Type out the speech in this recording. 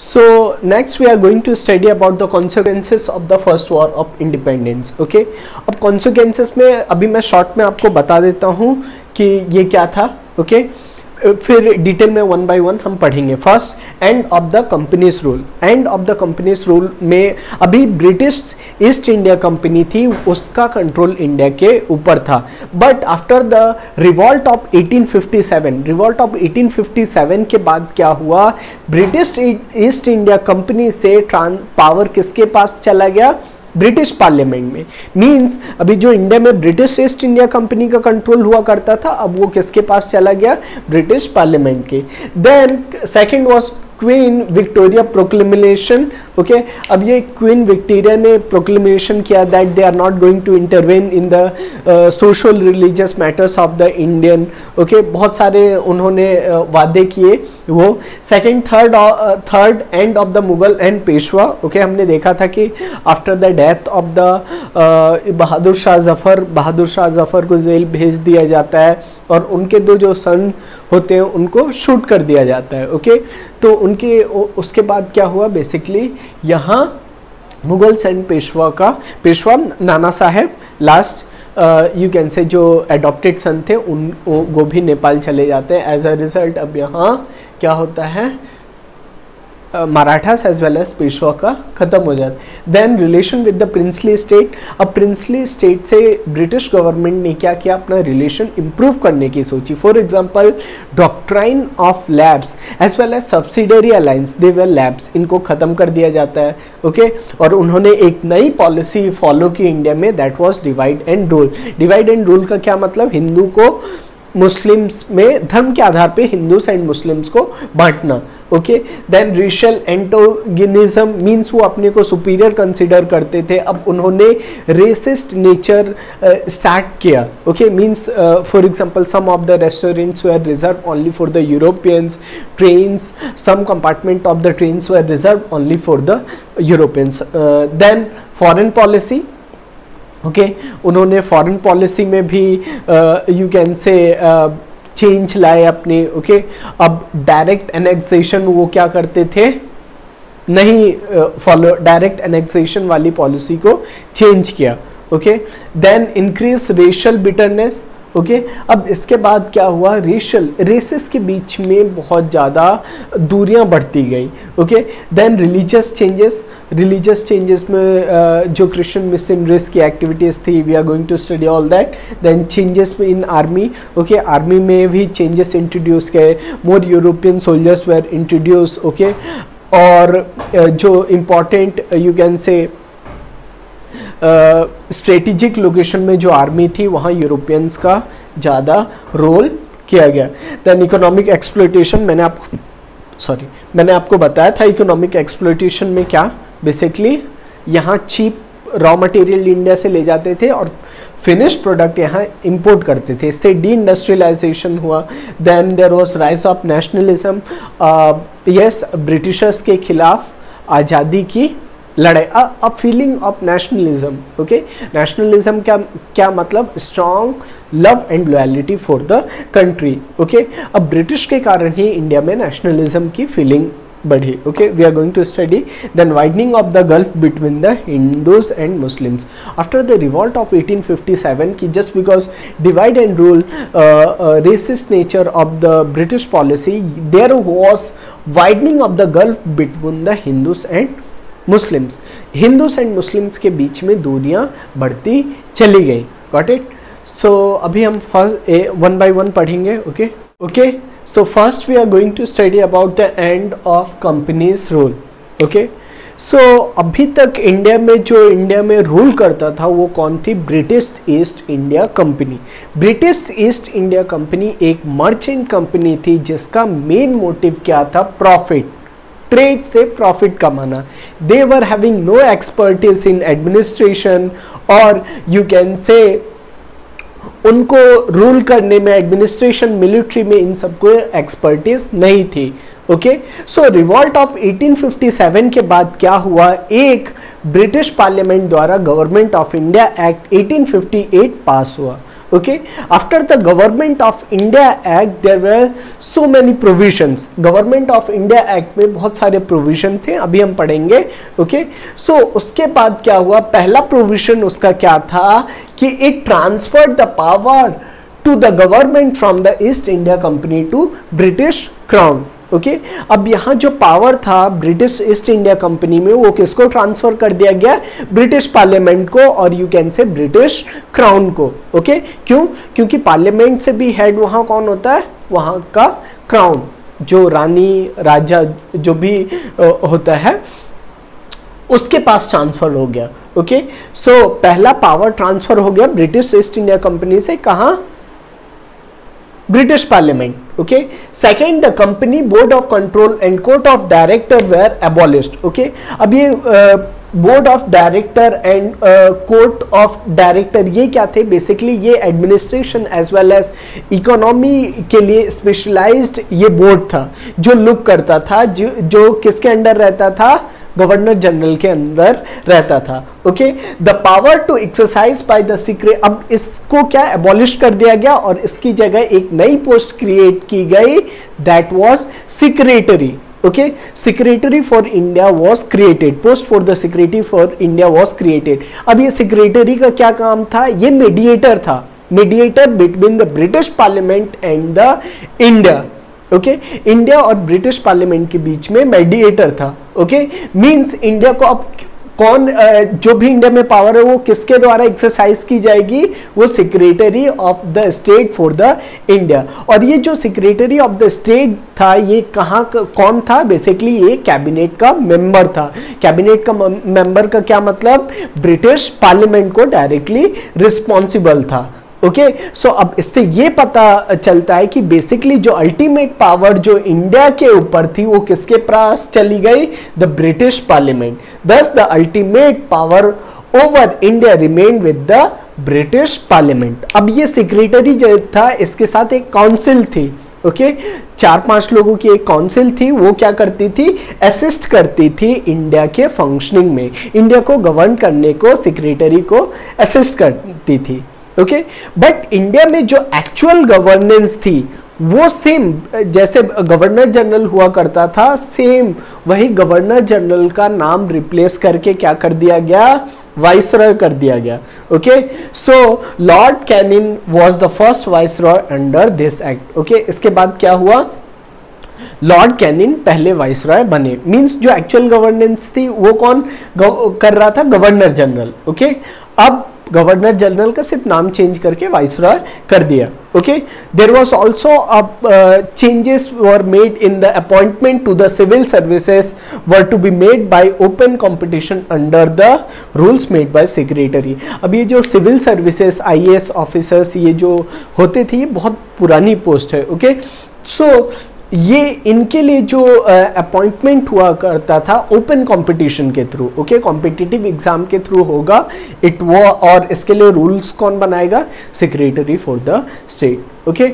So next we are going to study about the consequences of the first war of independence. Okay, अब consequences में अभी मैं short में आपको बता देता हूँ कि ये क्या था. Okay, फिर डिटेल में वन बाय वन हम पढ़ेंगे. First, and of the companies rule. And of the companies rule में अभी ब्रिटिश ईस्ट इंडिया कंपनी थी, उसका कंट्रोल इंडिया के ऊपर था. But after the revolt of 1857, revolt of 1857 के बाद क्या हुआ, ब्रिटिश ईस्ट इंडिया कंपनी से पावर किसके पास चला गया, ब्रिटिश पार्लियामेंट में. मींस अभी जो इंडिया में ब्रिटिश ईस्ट इंडिया कंपनी का कंट्रोल हुआ करता था, अब वो किसके पास चला गया, ब्रिटिश पार्लियामेंट के. Then second was queen Victoria proclamation. Okay, अब ये क्वीन विक्टोरिया ने प्रोक्लेमेशन किया that they are not going to intervene in the social religious matters of the Indian. Okay, बहुत सारे उन्होंने वादे किए वो. Second, third end of the Mughal and Peshwa. Okay, हमने देखा था कि after the death of the Bahadur Shah Zafar को जेल भेज दिया जाता है और उनके दो जो सन होते हैं उनको शूट कर दिया जाता है. ओके, तो उनके उसके बाद क्या हुआ, बेसिकली यहाँ Mughals and Peshwa Nana Saheb last you can से जो एडॉप्टेड सन थे वो भी नेपाल चले जाते हैं. एज अ रिजल्ट अब यहाँ क्या होता है, Marathas as well as Peshwa का खत्म हो जाता है. Then relation with the princely state. अब प्रिंसली स्टेट से ब्रिटिश गवर्नमेंट ने क्या किया, अपना रिलेशन इंप्रूव करने की सोची. For example doctrine of lapse as well as subsidiary alliance, they were lapse, इनको खत्म कर दिया जाता है. ओके, और उन्होंने एक नई पॉलिसी फॉलो की इंडिया में, that was divide and rule. Divide and rule का क्या मतलब, हिंदू को मुस्लिम्स में धर्म के आधार पे हिंदूस एंड मुस्लिम्स को बांटना. Okay, then racial antagonism means वो अपने को सुपीरियर कंसिडर करते थे, अब उन्होंने रेसिस्ट नेचर स्टार्ट किया. Okay, means for example some of the restaurants were reserved only for the Europeans, trains, some compartment of the trains were reserved only for the Europeans. Then foreign policy. Okay, उन्होंने foreign policy में भी you can से change लाए अपने. Okay, अब direct annexation वो क्या करते थे, नहीं फॉलो, डायरेक्ट एनेक्सेशन वाली पॉलिसी को चेंज किया. Okay, then increase racial bitterness. Okay, अब इसके बाद क्या हुआ, रेसेस के बीच में बहुत ज़्यादा दूरियां बढ़ती गई. ओके, देन रिलीजियस चेंजेस में जो क्रिश्चियन मिशनरीज की एक्टिविटीज़ थी, we are going to study all that. Then changes in army. Okay, army में भी चेंजेस इंट्रोड्यूस किए, more European soldiers were introduce. Okay, और जो important you can say strategic location में जो आर्मी थी वहाँ यूरोपियंस का ज़्यादा रोल किया गया. देन इकोनॉमिक एक्सप्लॉयटेशन, मैंने आपको बताया था इकोनॉमिक एक्सप्लॉयटेशन में क्या, बेसिकली यहाँ चीप रॉ मटेरियल इंडिया से ले जाते थे और फिनिश्ड प्रोडक्ट यहाँ इंपोर्ट करते थे, इससे डी इंडस्ट्रियलाइजेशन हुआ. Then there was rise of nationalism. Yes, Britishers के खिलाफ आज़ादी की लड़ाई, a feeling of nationalism. Okay, nationalism क्या मतलब, strong love and loyalty for the country. Okay, अब ब्रिटिश के कारण ही इंडिया में नेशनलिज्म की फीलिंग बढ़ी. Okay, we are going to study. Then widening of the gulf between the Hindus and Muslims after the revolt of 1857 की, just because divide and rule racist nature of the British policy, there was widening of the gulf between the Hindus and Muslims. Hindus and Muslims के बीच में दूरियां बढ़ती चली गई. Got it. So अभी हम वन बाय वन पढ़ेंगे. Okay, so first we are going to study about the end of company's rule. Okay, so अभी तक इंडिया में रूल करता था वो कौन थी, British East India company. British East India company एक मर्चेंट कंपनी थी जिसका मेन मोटिव क्या था, प्रॉफिट, ट्रेड से प्रॉफिट कमाना. They were having no expertise in administration, और यू कैन से उनको रूल करने में, एडमिनिस्ट्रेशन, मिलिट्री में, इन सबको एक्सपर्टीज नहीं थी. ओके, सो रिवॉल्ट ऑफ 1857 के बाद क्या हुआ, एक ब्रिटिश पार्लियामेंट द्वारा गवर्नमेंट ऑफ इंडिया एक्ट 1858 पास हुआ. Okay, after the Government of India Act there were so many provisions. Government of India Act में बहुत सारे provision थे, अभी हम पढ़ेंगे. Okay, so उसके बाद क्या हुआ, पहला provision उसका क्या था कि it transferred the power to the government from the East India Company to British Crown. Okay अब यहाँ जो पावर था ब्रिटिश ईस्ट इंडिया कंपनी में वो किसको ट्रांसफर कर दिया गया, ब्रिटिश पार्लियामेंट को, और यू कैन से ब्रिटिश क्राउन को. ओके क्यों, क्योंकि पार्लियामेंट से भी हेड वहाँ कौन होता है, वहाँ का क्राउन, जो रानी राजा जो भी होता है उसके पास ट्रांसफर हो गया. ओके सो पहला पावर ट्रांसफर हो गया ब्रिटिश ईस्ट इंडिया कंपनी से, कहाँ, British Parliament. Okay. Second, the company board of control and court of director were abolished. Okay. अब ये board of director and court of director ये क्या थे, बेसिकली ये administration as well as economy के लिए स्पेशलाइज्ड ये बोर्ड था जो लुक करता था, जो किसके अंडर रहता था, गवर्नर जनरल के अंदर रहता था. Okay the power to exercise by the secret, अब इसको क्या एबॉलिश कर दिया गया और इसकी जगह एक नई पोस्ट क्रिएट की गई, that was secretary. Okay secretary for India was created, post for the secretary for India was created. अब ये सेक्रेटरी का क्या काम था, ये मीडिएटर था, mediator between the British parliament and the India. Okay India और ब्रिटिश पार्लियामेंट के बीच में मेडिएटर था. ओके मींस इंडिया को अब कौन, जो भी इंडिया में पावर है वो किसके द्वारा एक्सरसाइज की जाएगी, वो secretary of the state for the India. और ये जो सेक्रेटरी ऑफ द स्टेट था ये कहाँ कौन था, बेसिकली ये कैबिनेट का मेंबर था. कैबिनेट का मेंबर का क्या मतलब, ब्रिटिश पार्लियामेंट को डायरेक्टली रिस्पॉन्सिबल था. ओके सो अब इससे ये पता चलता है कि बेसिकली जो अल्टीमेट पावर जो इंडिया के ऊपर थी वो किसके पास चली गई, द ब्रिटिश पार्लियामेंट. दस the ultimate power over India remain with the British parliament. अब ये सेक्रेटरी जो था इसके साथ एक काउंसिल थी. ओके 4-5 लोगों की एक काउंसिल थी, वो क्या करती थी, असिस्ट करती थी इंडिया के फंक्शनिंग में, इंडिया को गवर्न करने को सेक्रेटरी को असिस्ट करती थी. ओके बट इंडिया में जो एक्चुअल गवर्नेंस थी वो सेम जैसे गवर्नर जनरल हुआ करता था, सेम वही गवर्नर जनरल का नाम रिप्लेस करके क्या कर दिया गया, वाइसरॉय कर दिया गया. Okay so lord Canning was the first viceroy under this act. Okay इसके बाद क्या हुआ, लॉर्ड कैनिंग पहले वाइसरॉय बने. मींस जो एक्चुअल गवर्नेंस थी वो कौन कर रहा था, गवर्नर जनरल. ओके अब गवर्नर जनरल का सिर्फ नाम चेंज करके वाइसरॉय कर दिया. Okay there was also changes were made in the appointment to the civil services were to be made by open competition under the rules made by secretary. अब ये जो civil services IAS officers ये जो होते थे ये बहुत पुरानी पोस्ट है. ओके सो ये इनके लिए जो अपॉइंटमेंट हुआ करता था ओपन कंपटीशन के थ्रू. ओके कॉम्पिटिटिव एग्जाम के थ्रू होगा इट वो, और इसके लिए रूल्स कौन बनाएगा, secretary for the state. Okay